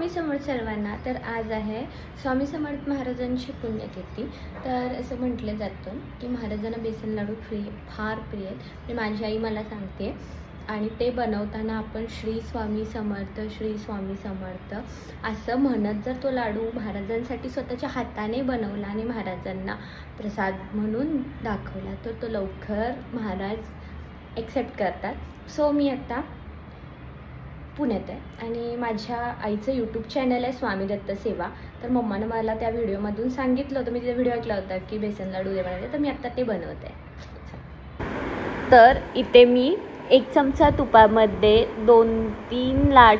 स्वामी समर्थ सर्वांना. तर आज आहे स्वामी समर्थ महाराजांची पुण्यतिथी. तर असं म्हटलं जातं की महाराजांना बेसन लाडू फार प्रिय आहेत. म्हणजे माझी आई मला सांगते आणि ते बनवताना आपण श्री स्वामी समर्थ श्री स्वामी समर्थ असं म्हणत जर तो लाडू महाराजांसाठी स्वतःच्या हाताने बनवला आणि महाराजांना प्रसाद म्हणून दाखवला तर तो लवकर महाराज एक्सेप्ट करतात. सो मी आता पुण्यात आहे आणि माझ्या आईचं यूट्यूब चॅनल आहे स्वामी दत्त सेवा. तर मम्मानं मला त्या व्हिडिओमधून सांगितलं होतं, मी तिचा व्हिडिओ ऐकला होता की बेसन लाडू दे बनवले, तर मी आत्ता ते बनवते. तर इथे मी 1 चमचा तुपामध्ये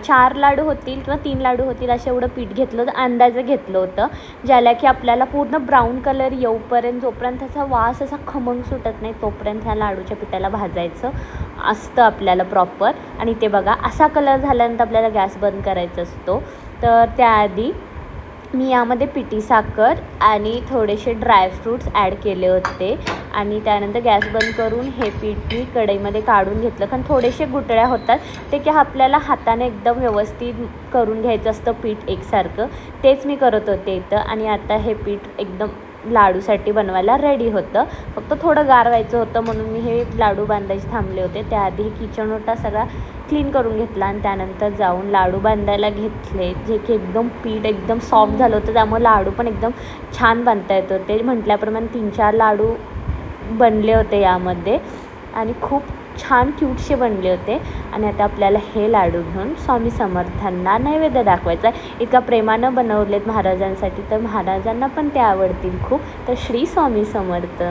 4 लाडू होतील किंवा 3 लाडू होतील असं एवढं पीठ घेतलं होतं, अंदाजे घेतलं होतं, ज्याला की आपल्याला पूर्ण ब्राऊन कलर येऊपर्यंत, जोपर्यंत त्याचा वास असा खमंग सुटत नाही तोपर्यंत ह्या लाडूच्या पिठाला भाजायचं असतं आपल्याला प्रॉपर. आणि ते बघा असा कलर झाल्यानंतर आपल्याला गॅस बंद करायचा असतो. तर त्याआधी मी यामध्ये पिठी साखर आणि थोडेसे ड्रायफ्रूट्स ॲड केले होते आणि त्यानंतर गॅस बंद करून हे पीठ मी कढईमध्ये काढून घेतलं, कारण थोडेसे गुठळ्या होतात ते की आपल्याला हाताने एकदम व्यवस्थित करून घ्यायचं असतं पीठ एकसारखं. तेच मी करत होते इथं. आणि आता हे पीठ एकदम लाडूसाठी बनवायला रेडी होतं, फक्त थोडं गार व्हायचं होतं म्हणून मी हे लाडू बांधायचे थांबले होते. त्याआधी किचन ओटा सगळा क्लीन करून घेतला आणि त्यानंतर जाऊन लाडू बांधायला घेतले, जे की एकदम पीठ एकदम सॉफ्ट झालं होतं, त्यामुळे लाडू पण एकदम छान बांधता येत होते. म्हटल्याप्रमाणे 3-4 लाडू बनले होते यामध्ये आणि खूप छान क्यूटसे बनले होते. आणि आता आपल्याला हे लाडू घेऊन स्वामी समर्थांना नैवेद्य दाखवायचा आहे. इतका प्रेमानं बनवलेत महाराजांसाठी, तर महाराजांना पण ते आवडतील खूप. तर श्री स्वामी समर्थ.